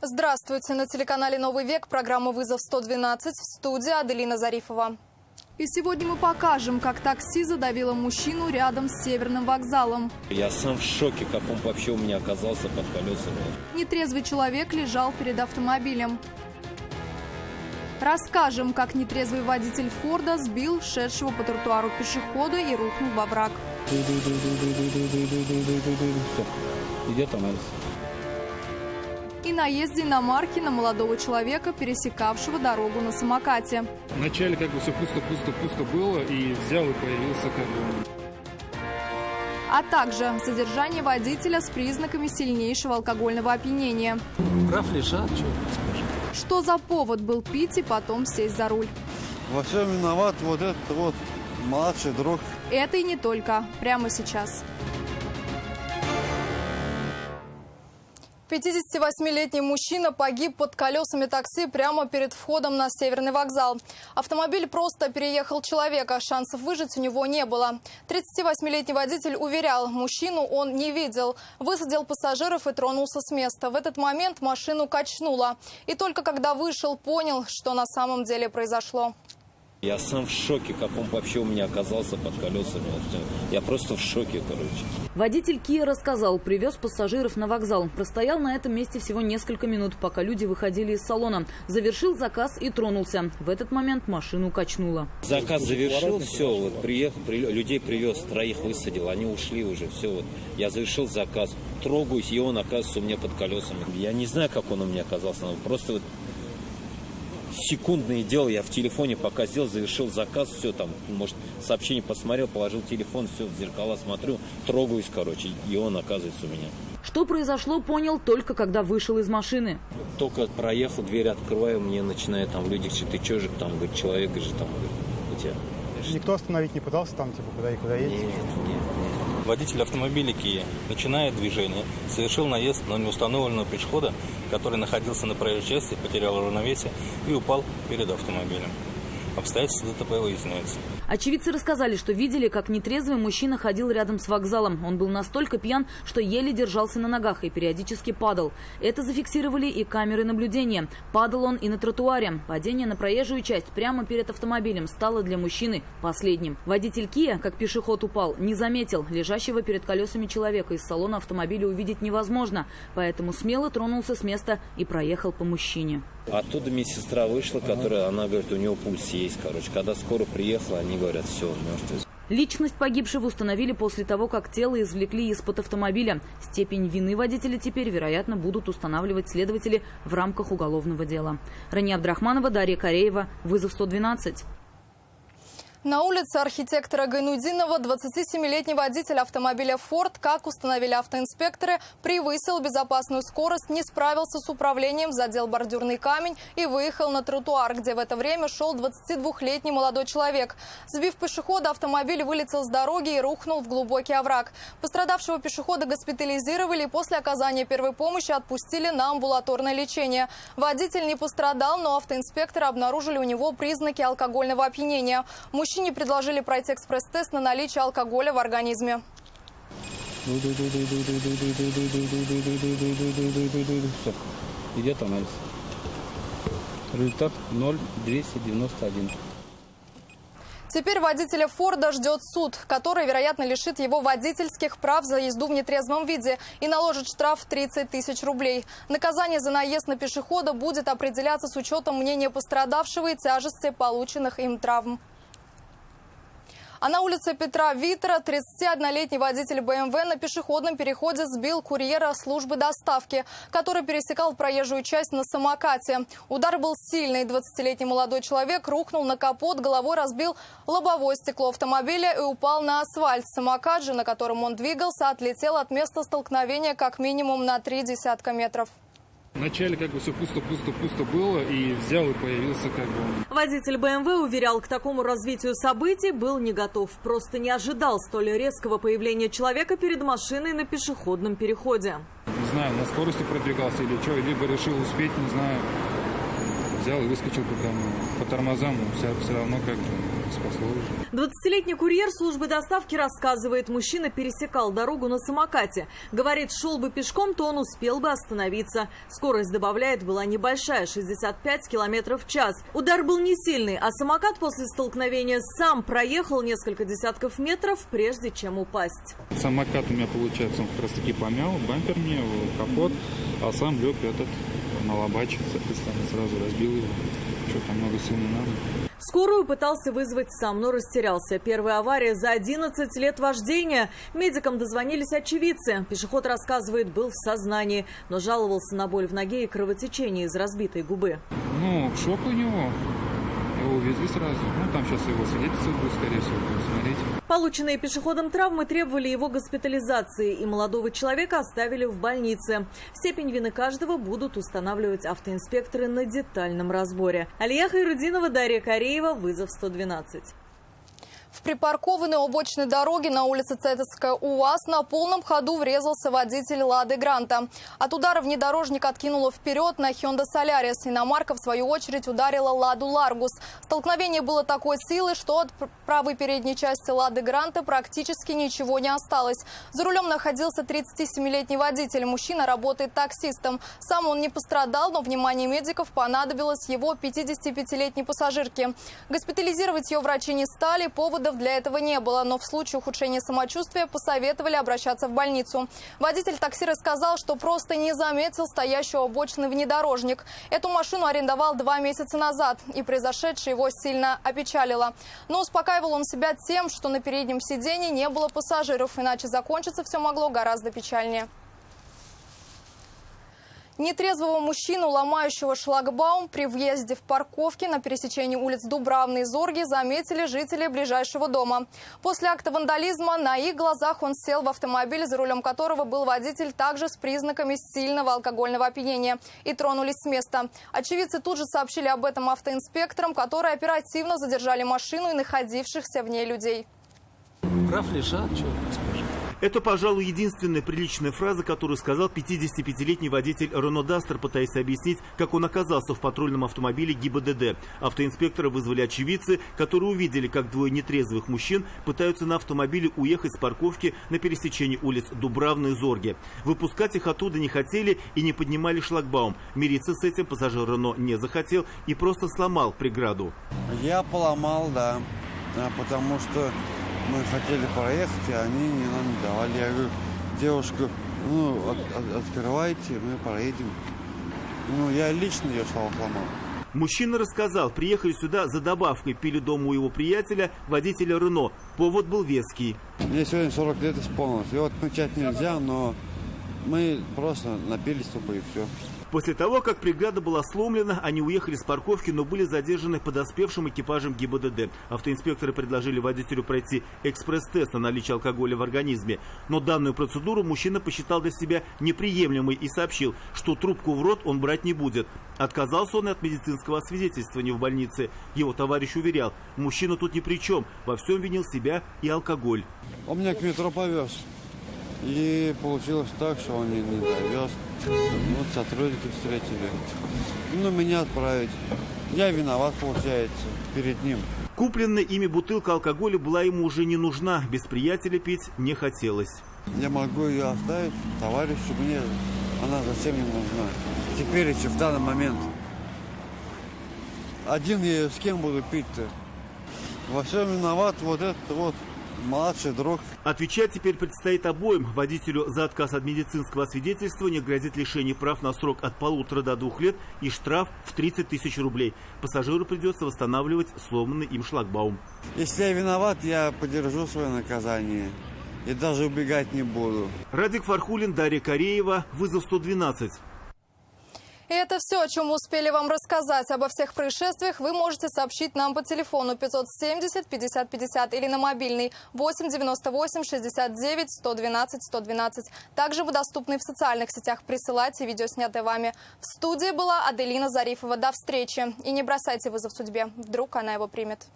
Здравствуйте! На телеканале «Новый век» программа «Вызов 112», в студии Аделина Зарифова. И сегодня мы покажем, как такси задавило мужчину рядом с Северным вокзалом. Я сам в шоке, как он вообще у меня оказался под колесами. Нетрезвый человек лежал перед автомобилем. Расскажем, как нетрезвый водитель Форда сбил шедшего по тротуару пешехода и рухнул во враг. Идет анализ. И наезде иномарки на молодого человека, пересекавшего дорогу на самокате. Вначале как бы все пусто было, и взял и появился как бы. А также задержание водителя с признаками сильнейшего алкогольного опьянения. Прав лежат, что скажешь. Что за повод был пить и потом сесть за руль? Во всем виноват вот этот вот младший друг. Это и не только. Прямо сейчас. 58-летний мужчина погиб под колесами такси прямо перед входом на Северный вокзал. Автомобиль просто переехал человека, шансов выжить у него не было. 38-летний водитель уверял, мужчину он не видел. Высадил пассажиров и тронулся с места. В этот момент машину качнуло. И только когда вышел, понял, что на самом деле произошло. Я сам в шоке, как он вообще у меня оказался под колесами. Я просто в шоке, короче. Водитель Kia рассказал, привез пассажиров на вокзал. Простоял на этом месте всего несколько минут, пока люди выходили из салона. Завершил заказ и тронулся. В этот момент машину качнуло. Заказ завершил, все, вот приехал, людей привез, троих высадил, они ушли уже, все. Вот. Я завершил заказ, трогаюсь, и он оказывается у меня под колесами. Я не знаю, как он у меня оказался, просто вот секундное дело, я в телефоне пока сделал, завершил заказ, все там, может, сообщение посмотрел, положил телефон, все, в зеркала смотрю, трогаюсь, короче, и он оказывается у меня. Что произошло, понял только когда вышел из машины. Только проехал, дверь открываю, мне начинают там люди, ты че же там, говорит, человек же там, говорит, у тебя. Никто остановить не пытался там, типа, куда едете? Нет. Водитель автомобиля Kia начинает движение, совершил наезд на неустановленного пешехода, который находился на проезжей части, потерял равновесие и упал перед автомобилем. Обстоятельства ДТП выясняются. Очевидцы рассказали, что видели, как нетрезвый мужчина ходил рядом с вокзалом. Он был настолько пьян, что еле держался на ногах и периодически падал. Это зафиксировали и камеры наблюдения. Падал он и на тротуаре. Падение на проезжую часть прямо перед автомобилем стало для мужчины последним. Водитель Kia, как пешеход упал, не заметил. Лежащего перед колесами человека из салона автомобиля увидеть невозможно. Поэтому смело тронулся с места и проехал по мужчине. Оттуда медсестра вышла, она говорит, у него пульс есть, короче. Когда скоро приехала, они говорят, все, он мертвый. Личность погибшего установили после того, как тело извлекли из-под автомобиля. Степень вины водителя теперь, вероятно, будут устанавливать следователи в рамках уголовного дела. Рания Абдрахманова, Дарья Кореева, «Вызов 112». На улице архитектора Гайнудинова 27-летний водитель автомобиля «Форд», как установили автоинспекторы, превысил безопасную скорость, не справился с управлением, задел бордюрный камень и выехал на тротуар, где в это время шел 22-летний молодой человек. Сбив пешехода, автомобиль вылетел с дороги и рухнул в глубокий овраг. Пострадавшего пешехода госпитализировали и после оказания первой помощи отпустили на амбулаторное лечение. Водитель не пострадал, но автоинспекторы обнаружили у него признаки алкогольного опьянения. Мужчине предложили пройти экспресс-тест на наличие алкоголя в организме. Идет анализ. Результат 0,291. Теперь водителя «Форда» ждет суд, который, вероятно, лишит его водительских прав за езду в нетрезвом виде и наложит штраф 30 тысяч рублей. Наказание за наезд на пешехода будет определяться с учетом мнения пострадавшего и тяжести полученных им травм. А на улице Петра Витера 31-летний водитель БМВ на пешеходном переходе сбил курьера службы доставки, который пересекал проезжую часть на самокате. Удар был сильный. 20-летний молодой человек рухнул на капот, головой разбил лобовое стекло автомобиля и упал на асфальт. Самокат же, на котором он двигался, отлетел от места столкновения как минимум на 3 десятка метров. Вначале как бы все пусто было, и взял и появился как бы. Водитель БМВ уверял, к такому развитию событий был не готов. Просто не ожидал столь резкого появления человека перед машиной на пешеходном переходе. Не знаю, на скорости продвигался или что, либо решил успеть, не знаю. взял и выскочил по тормозам, все равно как бы спасло уже. 20-летний курьер службы доставки рассказывает, мужчина пересекал дорогу на самокате. Говорит, шел бы пешком, то он успел бы остановиться. Скорость, добавляет, была небольшая – 65 км в час. Удар был не сильный, а самокат после столкновения сам проехал несколько десятков метров, прежде чем упасть. Самокат у меня, получается, он как раз таки помял, бампер мне, капот, а сам лег на лобачик, соответственно, сразу разбил его. Что-то много сил не надо. Скорую пытался вызвать сам, но растерялся. Первая авария за 11 лет вождения. Медикам дозвонились очевидцы. Пешеход, рассказывает, был в сознании, но жаловался на боль в ноге и кровотечение из разбитой губы. Шок у него. Его увезли сразу. Там сейчас его свидетельство будет, скорее всего, будем смотреть. Полученные пешеходом травмы требовали его госпитализации, и молодого человека оставили в больнице. Степень вины каждого будут устанавливать автоинспекторы на детальном разборе. Алия Хайрудинова, Дарья Кореева, вызов 112. В припаркованной обочине дороги на улице Цетецкая УАЗ на полном ходу врезался водитель «Лады Гранта». От удара внедорожник откинуло вперед на Hyundai Solaris. Иномарка, в свою очередь, ударила «Ладу Ларгус». Столкновение было такой силы, что от правой передней части «Лады Гранта» практически ничего не осталось. За рулем находился 37-летний водитель. Мужчина работает таксистом. Сам он не пострадал, но внимание медиков понадобилось его 55-летней пассажирке. Госпитализировать ее врачи не стали, поводов для этого не было, но в случае ухудшения самочувствия посоветовали обращаться в больницу. Водитель такси рассказал, что просто не заметил стоящий у обочины внедорожник. Эту машину арендовал 2 месяца назад, и произошедшее его сильно опечалило. Но успокаивал он себя тем, что на переднем сиденье не было пассажиров, иначе закончиться все могло гораздо печальнее. Нетрезвого мужчину, ломающего шлагбаум при въезде в парковке на пересечении улиц Дубравны и Зорги, заметили жители ближайшего дома. После акта вандализма на их глазах он сел в автомобиль, за рулем которого был водитель также с признаками сильного алкогольного опьянения, и тронулись с места. Очевидцы тут же сообщили об этом автоинспекторам, которые оперативно задержали машину и находившихся в ней людей. Прав лежат, что скажешь. Это, пожалуй, единственная приличная фраза, которую сказал 55-летний водитель Renault Duster, пытаясь объяснить, как он оказался в патрульном автомобиле ГИБДД. Автоинспектора вызвали очевидцы, которые увидели, как двое нетрезвых мужчин пытаются на автомобиле уехать с парковки на пересечении улиц Дубравны и Зорги. Выпускать их оттуда не хотели и не поднимали шлагбаум. Мириться с этим пассажир Renault не захотел и просто сломал преграду. Я поломал, да, потому что мы хотели проехать, и они нам не давали. Я говорю, девушка, открывайте, мы проедем. Я лично ее сломал. Мужчина рассказал, приехали сюда за добавкой, пили дома у его приятеля, водителя Рено. Повод был веский. Мне сегодня 40 лет исполнилось. И отмечать нельзя, но мы просто напились тупо и все. После того, как преграда была сломлена, они уехали с парковки, но были задержаны подоспевшим экипажем ГИБДД. Автоинспекторы предложили водителю пройти экспресс-тест на наличие алкоголя в организме. Но данную процедуру мужчина посчитал для себя неприемлемой и сообщил, что трубку в рот он брать не будет. Отказался он и от медицинского освидетельствования в больнице. Его товарищ уверял, мужчина тут ни при чем, во всем винил себя и алкоголь. Он меня к метро повез. И получилось так, что он не довез. Сотрудники встретили. Меня отправить. Я виноват, получается, перед ним. Купленная ими бутылка алкоголя была ему уже не нужна. Без приятеля пить не хотелось. Я могу ее оставить товарищу, мне она совсем не нужна. Теперь еще в данный момент. Один я с кем буду пить-то? Во всем виноват вот этот вот младший друг. Отвечать теперь предстоит обоим. Водителю за отказ от медицинского освидетельствования грозит лишение прав на срок от 1,5 до 2 лет и штраф в 30 тысяч рублей. Пассажиру придется восстанавливать сломанный им шлагбаум. Если я виноват, я подержу свое наказание и даже убегать не буду. Радик Фархулин, Дарья Кореева, вызов 112. И это все, о чем мы успели вам рассказать. Обо всех происшествиях вы можете сообщить нам по телефону 570 50 50 или на мобильный 8 98 69 112 112. Также вы доступны в социальных сетях. Присылайте видео, снятое вами. В студии была Аделина Зарифова. До встречи. И не бросайте вызов судьбе. Вдруг она его примет.